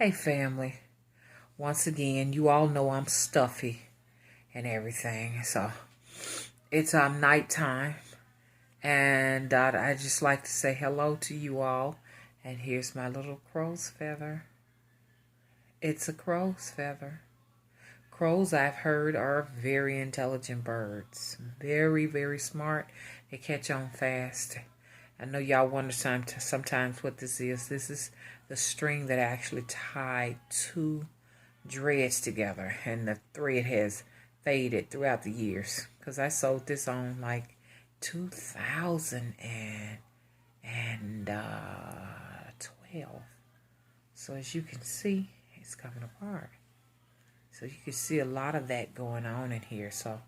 Hey family, once again, you all know I'm stuffy and everything, so it's nighttime, and I just like to say hello to you all, and here's my little crow's feather. It's a crow's feather. Crows, I've heard, are very intelligent birds. Very, very smart. They catch on fast. I know y'all wonder sometimes what this is. This is the string that I actually tied two dreads together, and the thread has faded throughout the years because I sold this on like 2012. So as you can see, it's coming apart. So you can see a lot of that going on in here. So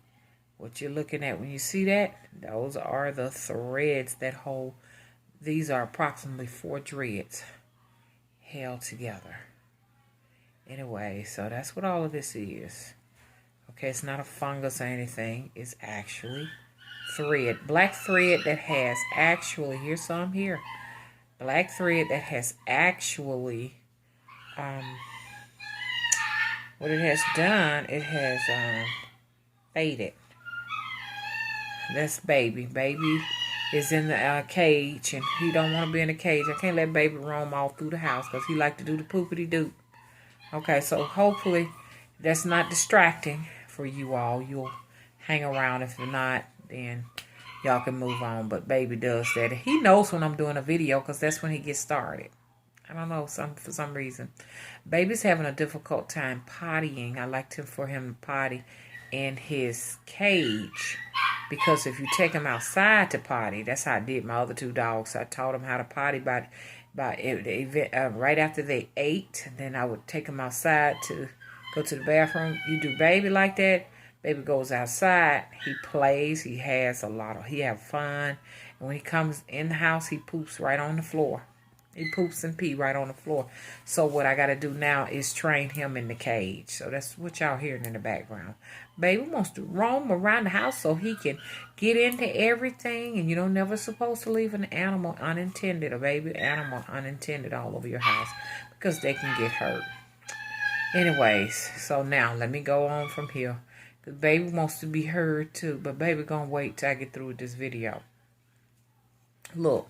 what you're looking at when you see that, those are the threads that hold. These are approximately 4 dreads held together. Anyway, so that's what all of this is. Okay, it's not a fungus or anything. It's actually thread. Black thread that has actually, here's some here. Black thread that has actually, what it has done, it has faded. That's baby. Baby is in the cage, and he don't want to be in the cage. I can't let baby roam all through the house because he like to do the poopity-doop. Okay, so hopefully that's not distracting for you all. You'll hang around. If not, then y'all can move on. But baby does that. He knows when I'm doing a video because that's when he gets started. I don't know, for some reason. Baby's having a difficult time pottying. I like for him to potty in his cage because if you take him outside to potty, that's how I did my other 2 dogs. I taught them how to potty right after they ate. And then I would take them outside to go to the bathroom. You do baby like that. Baby goes outside. He plays. He have fun. And when he comes in the house, he poops right on the floor. He poops and pee right on the floor. So what I got to do now is train him in the cage. So that's what y'all hearing in the background. Baby wants to roam around the house so he can get into everything. And never supposed to leave an animal unattended, a baby animal unattended all over your house because they can get hurt. Anyways, so now let me go on from here. Because baby wants to be heard too. But baby gonna wait till I get through with this video. Look.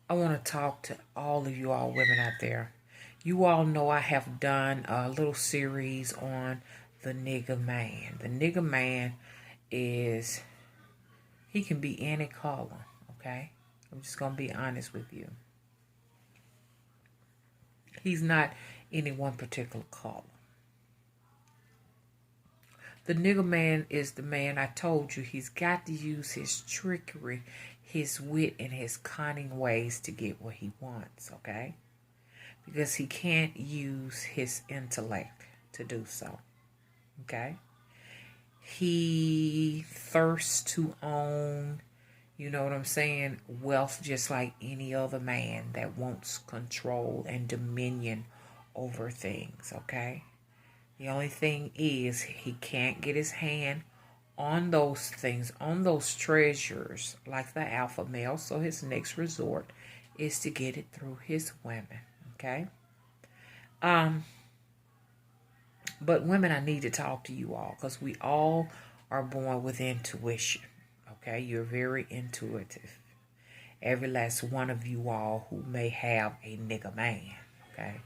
I want to talk to all of you all women out there. You all know I have done a little series on the nigga man. The nigga man is, he can be any color, okay? I'm just going to be honest with you. He's not any one particular color. The nigga man is the man I told you. He's got to use his trickery, his wit, and his cunning ways to get what he wants, okay? Because he can't use his intellect to do so, okay? He thirsts to own, you know what I'm saying, wealth just like any other man that wants control and dominion over things, okay? The only thing is he can't get his hand on those things, on those treasures, like the alpha male. So his next resort is to get it through his women, okay? But women, I need to talk to you all because we all are born with intuition, okay? You're very intuitive. Every last one of you all who may have a nigga man, okay?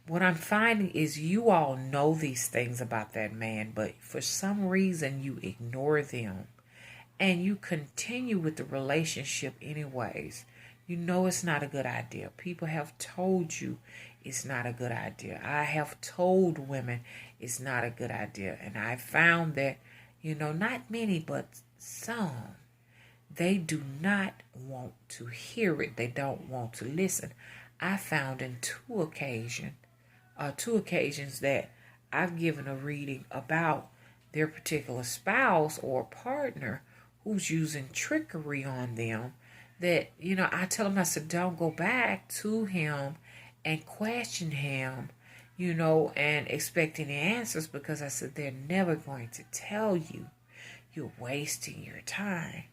What I'm finding is you all know these things about that man, but for some reason you ignore them and you continue with the relationship anyways. You know it's not a good idea. People have told you it's not a good idea. I have told women it's not a good idea. And I found that, not many, but some, they do not want to hear it. They don't want to listen. I found in two occasions that I've given a reading about their particular spouse or partner who's using trickery on them, that, I tell them, I said, don't go back to him and question him, and expect any answers, because I said, they're never going to tell you. You're wasting your time.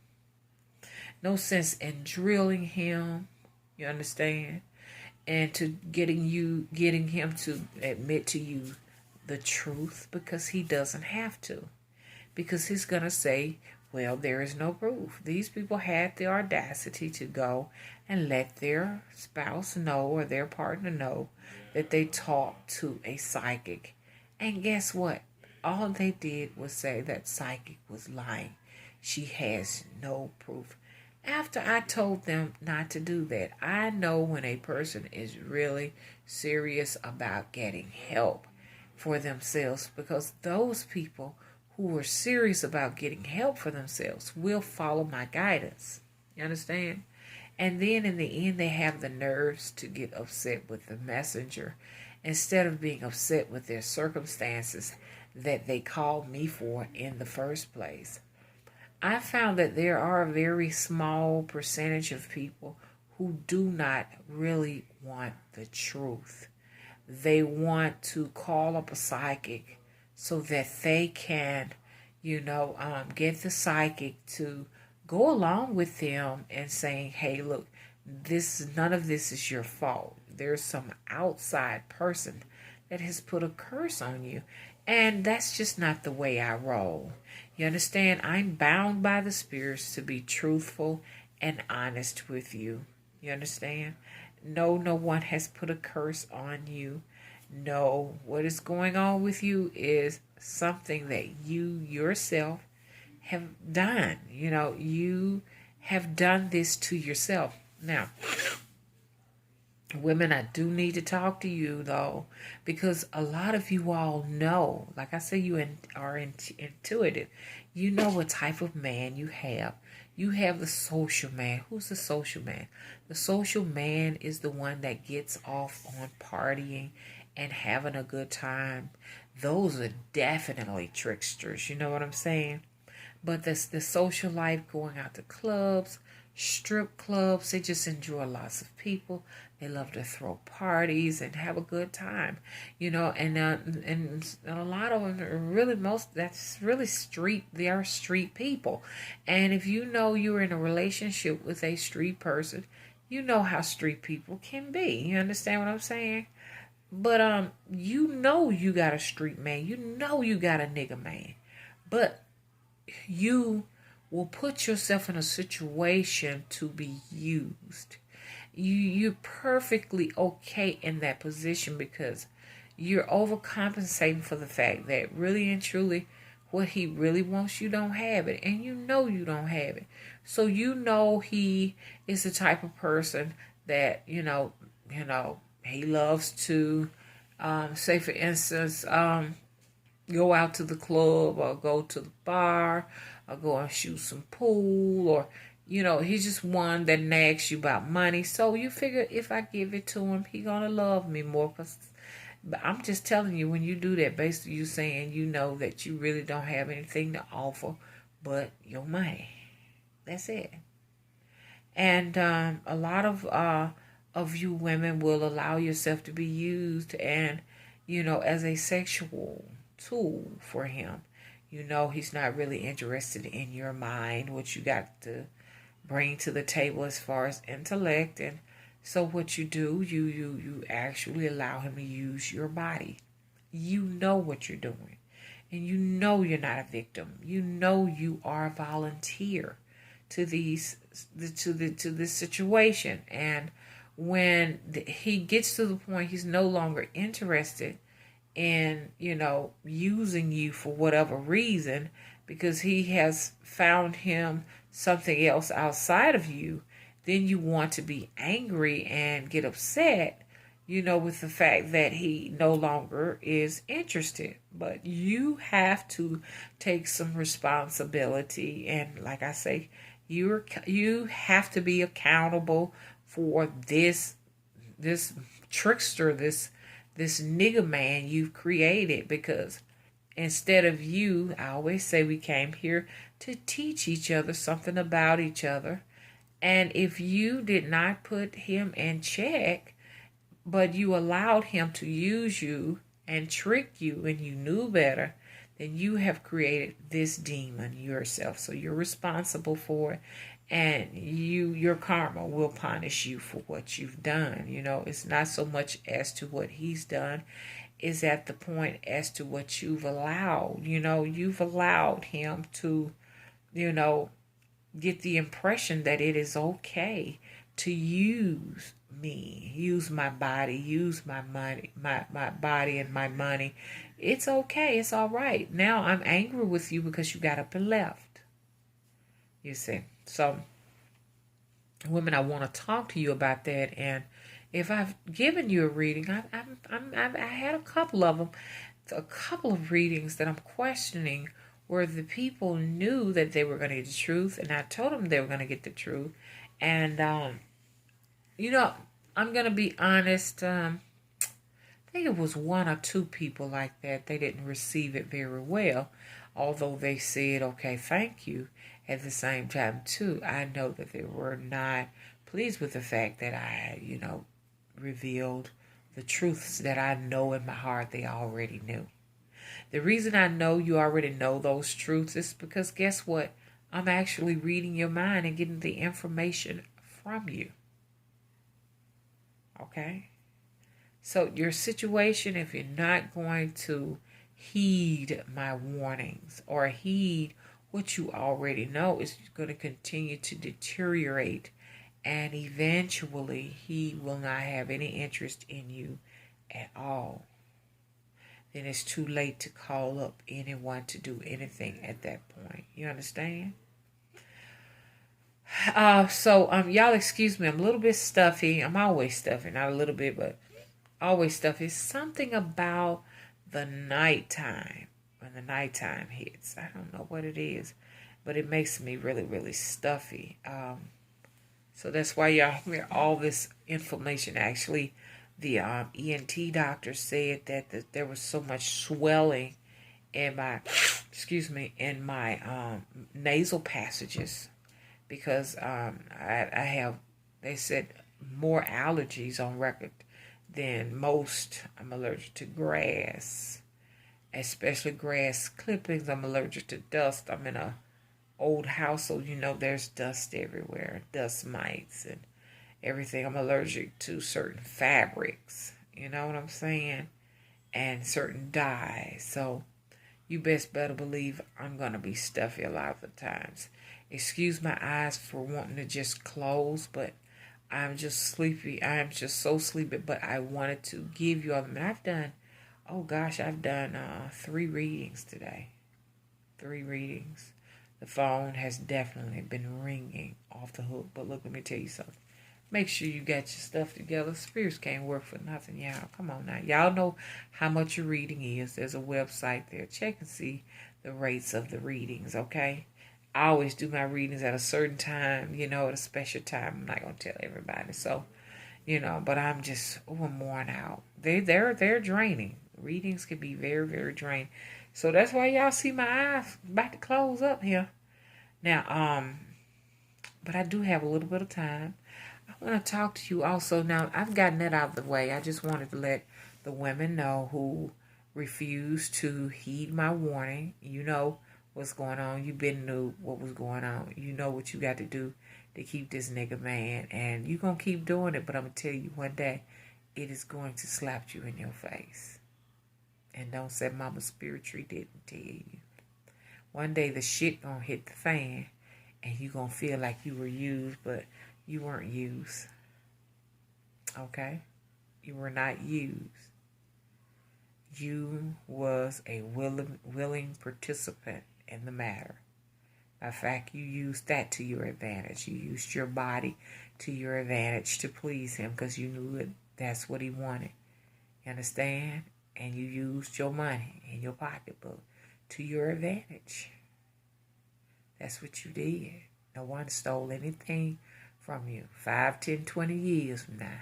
No sense in drilling him, you understand? and to getting him to admit to you the truth, because he doesn't have to. Because he's going to say, well, there is no proof. These people had the audacity to go and let their spouse know or their partner know that they talked to a psychic. And guess what? All they did was say that psychic was lying. She has no proof. After I told them not to do that, I know when a person is really serious about getting help for themselves, because those people who are serious about getting help for themselves will follow my guidance. You understand? And then in the end, they have the nerves to get upset with the messenger instead of being upset with their circumstances that they called me for in the first place. I found that there are a very small percentage of people who do not really want the truth. They want to call up a psychic so that they can, get the psychic to go along with them and saying, hey, look, none of this is your fault. There's some outside person that has put a curse on you. And that's just not the way I roll. You understand? I'm bound by the spirits to be truthful and honest with you. You understand? No, no one has put a curse on you. No, what is going on with you is something that you yourself have done. You have done this to yourself. Now, women, I do need to talk to you, though, because a lot of you all know, like I say, you are intuitive. You know what type of man you have. You have the social man. Who's the social man? The social man is the one that gets off on partying and having a good time. Those are definitely tricksters. You know what I'm saying? But the social life, going out to clubs, strip clubs, they just enjoy lots of people. They love to throw parties and have a good time, and a lot of them are really that's really street. They are street people, and if you're in a relationship with a street person, you know how street people can be. You understand what I'm saying? But you got a street man, you got a nigga man, but you will put yourself in a situation to be used. You're perfectly okay in that position because you're overcompensating for the fact that really and truly what he really wants, you don't have it, and you don't have it. So he is the type of person that he loves to say, for instance, go out to the club or go to the bar or go and shoot some pool, or he's just one that nags you about money. So you figure if I give it to him, he gonna love me more. But I'm just telling you, when you do that, basically you saying that you really don't have anything to offer but your money. That's it. And a lot of you women will allow yourself to be used and as a sexual tool for him. He's not really interested in your mind, what you got to bring to the table as far as intellect. And so what you do, you actually allow him to use your body. You know what you're doing, and you're not a victim. You are a volunteer to this situation. And when he gets to the point he's no longer interested in using you for whatever reason, because he has found him something else outside of you, then you want to be angry and get upset, with the fact that he no longer is interested. But you have to take some responsibility, and like I say, you have to be accountable for this trickster, this nigga man you've created, because instead of you, I always say we came here to teach each other something about each other. And if you did not put him in check, but you allowed him to use you and trick you, and you knew better, then you have created this demon yourself. So you're responsible for it. And your karma will punish you for what you've done. It's not so much as to what he's done, is at the point as to what you've allowed. You've allowed him to, get the impression that it is okay to use me, use my body, use my money, my body and my money. It's okay. It's all right. Now I'm angry with you because you got up and left. You see. So, women, I want to talk to you about that. And if I've given you a reading, I had a couple of them, a couple of readings that I'm questioning where the people knew that they were going to get the truth, and I told them they were going to get the truth. And, I'm going to be honest. I think it was one or two people like that. They didn't receive it very well, although they said, okay, thank you. At the same time, too, I know that they were not pleased with the fact that I, revealed the truths that I know in my heart they already knew. The reason I know you already know those truths is because guess what? I'm actually reading your mind and getting the information from you. Okay? So your situation, if you're not going to heed my warnings or heed what you already know, is going to continue to deteriorate, and eventually he will not have any interest in you at all. Then it's too late to call up anyone to do anything at that point. You understand? Y'all excuse me. I'm a little bit stuffy. I'm always stuffy. Not a little bit, but always stuffy. Something about the nighttime. When the nighttime hits. I don't know what it is, but it makes me really, really stuffy. So that's why y'all hear all this information. Actually, the ENT doctor said that there was so much swelling in my, in my nasal passages because I have, they said, more allergies on record than most. I'm allergic to grass, especially grass clippings. I'm allergic to dust. I'm in a old house, so there's dust everywhere, dust mites and everything. I'm allergic to certain fabrics, you know what I'm saying, and certain dyes. So you best better believe I'm gonna be stuffy a lot of the times. Excuse my eyes for wanting to just close, but I'm just sleepy. I'm just so sleepy. But I wanted to give you all. I've done 3 readings today. 3 readings. The phone has definitely been ringing off the hook. But look, let me tell you something. Make sure you got your stuff together. Spirits can't work for nothing, y'all. Come on now. Y'all know how much your reading is. There's a website there. Check and see the rates of the readings, okay? I always do my readings at a certain time, at a special time. I'm not going to tell everybody. So, but I'm just, I'm worn out. They're draining. Readings can be very, very draining. So that's why y'all see my eyes about to close up here. Now, but I do have a little bit of time. I want to talk to you also. Now, I've gotten that out of the way. I just wanted to let the women know who refuse to heed my warning. You know what's going on. You've been knew what was going on. You know what you got to do to keep this nigga man. And you're going to keep doing it. But I'm going to tell you one day, it is going to slap you in your face. And don't say Mama Spiritually didn't tell you. One day the shit going to hit the fan. And you going to feel like you were used, but you weren't used. Okay? You were not used. You was a willing participant in the matter. In fact, you used that to your advantage. You used your body to your advantage to please him because you knew that's what he wanted. You understand? And you used your money in your pocketbook to your advantage. That's what you did. No one stole anything from you. 5, 10, 20 years from now,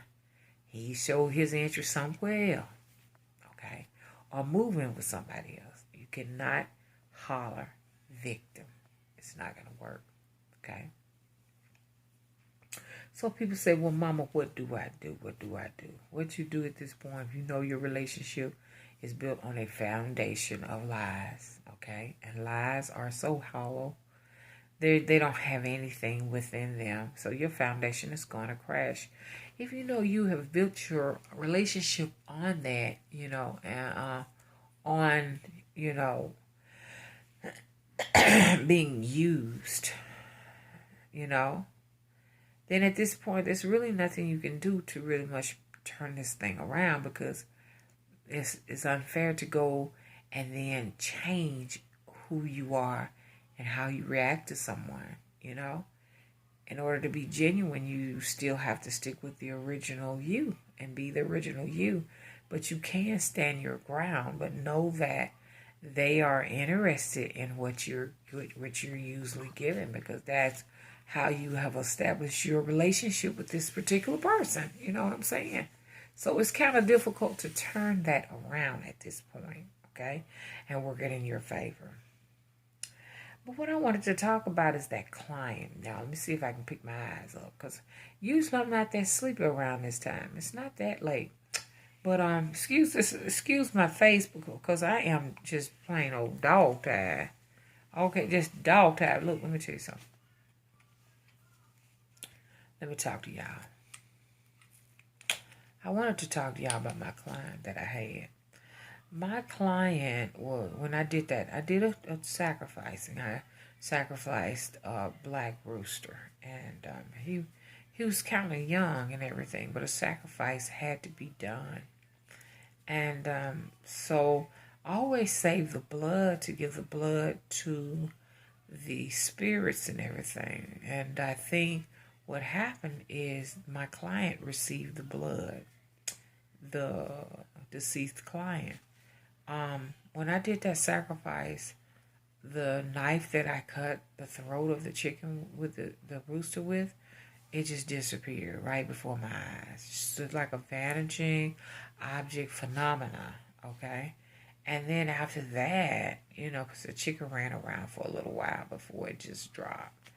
he showed his interest somewhere else. Okay? Or move in with somebody else. You cannot holler victim. It's not going to work. Okay? So people say, well, Mama, what do I do? What do I do? What you do at this point, if you know your relationship is built on a foundation of lies. Okay? And lies are so hollow. They don't have anything within them. So your foundation is going to crash. If you know you have built your relationship on that, on, you know, being used, you know, then at this point, there's really nothing you can do to really much turn this thing around, because it's unfair to go and then change who you are and how you react to someone, In order to be genuine, you still have to stick with the original you and be the original you. But you can stand your ground, but know that they are interested in what you're usually giving, because that's how you have established your relationship with this particular person. You know what I'm saying? So it's kind of difficult to turn that around at this point, okay? And work it in your favor. But what I wanted to talk about is that client. Now, let me see if I can pick my eyes up, because usually I'm not that sleepy around this time. It's not that late. But excuse my face, because I am just plain old dog tired. Okay, just dog tired. Look, let me tell you something. Let me talk to y'all. I wanted to talk to y'all about my client that I had. My client, well, when I did that, I did a sacrificing. I sacrificed a black rooster, and he was kind of young and everything, but a sacrifice had to be done. And so I always save the blood to give the blood to the spirits and everything. And I think what happened is my client received the blood, the deceased client. When I did that sacrifice, the knife that I cut the throat of the chicken with the rooster with, it just disappeared right before my eyes. Just like a vanishing object phenomena, okay? And then after that, because the chicken ran around for a little while before it just dropped.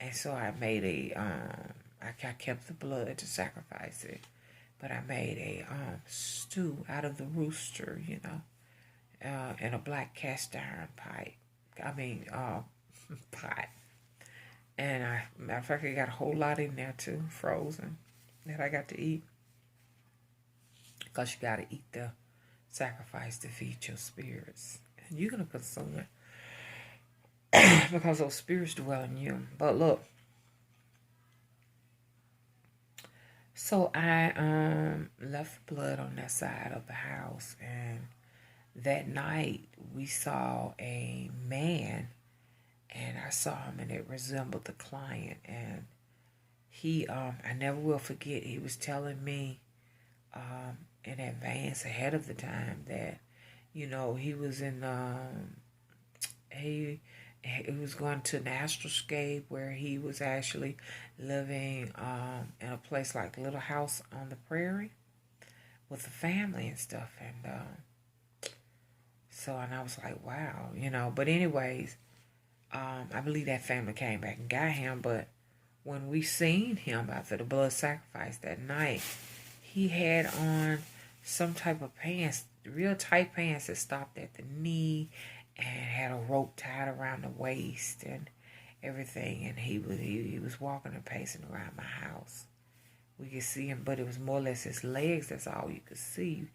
And so I made I kept the blood to sacrifice it. But I made a stew out of the rooster, in a black cast iron pot. And matter of fact, I got a whole lot in there too, frozen, that I got to eat. Because you got to eat the sacrifice to feed your spirits. And you're going to consume it. Because those spirits dwell in you. But look. So I left blood on that side of the house. And that night, we saw a man. And I saw him, and it resembled the client. And he, I never will forget, he was telling me in advance, ahead of the time, that, he was in, he was going to an astroscape where he was actually living in a place like Little House on the Prairie with a family and stuff. And and I was like, wow, But anyways, I believe that family came back and got him. But when we seen him after the blood sacrifice that night, he had on some type of pants, real tight pants that stopped at the knee, and had a rope tied around the waist and everything. And he was walking and pacing around my house. We could see him, but it was more or less his legs. That's all you could see.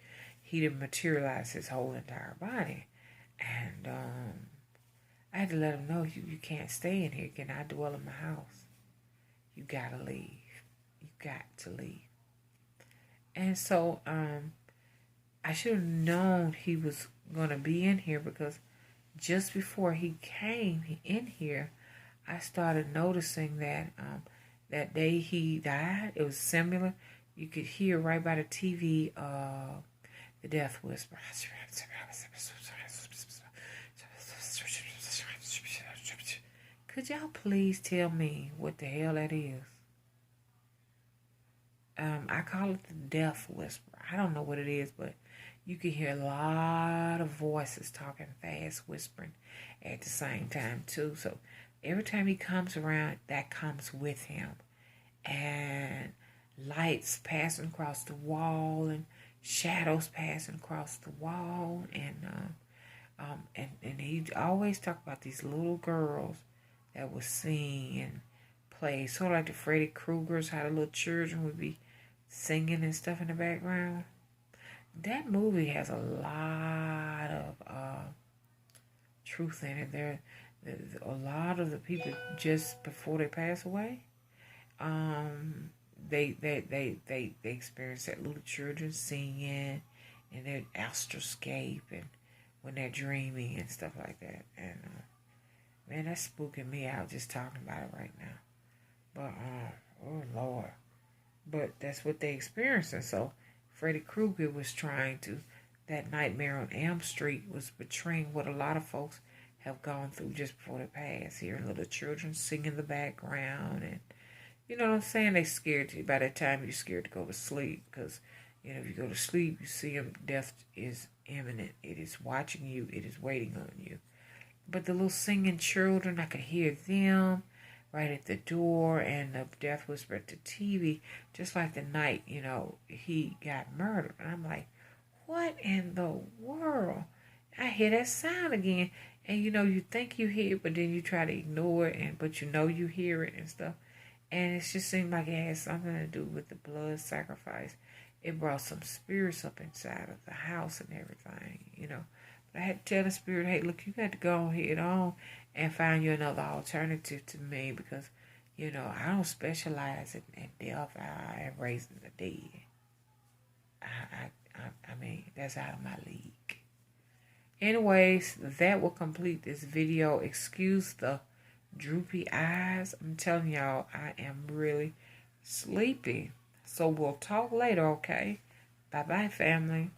He didn't materialize his whole entire body. And I had to let him know, you can't stay in here. You cannot dwell in my house. You gotta leave. You got to leave. And so I should have known he was going to be in here, because just before he came in here, I started noticing that that day he died, it was similar. You could hear right by the TV the death whisper. Could y'all please tell me what the hell that is? I call it the death whisper. I don't know what it is, but you can hear a lot of voices talking fast, whispering at the same time too. So every time he comes around, that comes with him. And lights passing across the wall, and shadows passing across the wall. And he always talk about these little girls that would sing and play, sort of like the Freddy Kruegers, how the little children would be singing and stuff in the background. That movie has a lot of truth in it. A lot of the people just before they pass away, they experience that little children singing and their astroscape and when they're dreaming and stuff like that. And man, that's spooking me out just talking about it right now. But oh Lord, but that's what they experiencing. So Freddy Krueger was trying to. That Nightmare on Elm Street was portraying what a lot of folks have gone through just before they pass. Hearing little children sing in the background, and you know what I'm saying? They scared you. By that time, you're scared to go to sleep because you know if you go to sleep, you see them. Death is imminent. It is watching you. It is waiting on you. But the little singing children, I could hear them right at the door, and the death whisper at the TV, just like the night, you know, he got murdered. And I'm like, what in the world? I hear that sound again. And you know, you think you hear it, but then you try to ignore it, but you know you hear it and stuff. And it just seemed like it had something to do with the blood sacrifice. It brought some spirits up inside of the house and everything, you know. But I had to tell the spirit, hey, look, you got to go ahead on and find you another alternative to me because, you know, I don't specialize in death. I am raising the dead. I mean, that's out of my league. Anyways, that will complete this video. Excuse the droopy eyes. I'm telling y'all, I am really sleepy. So we'll talk later, okay? Bye-bye, family.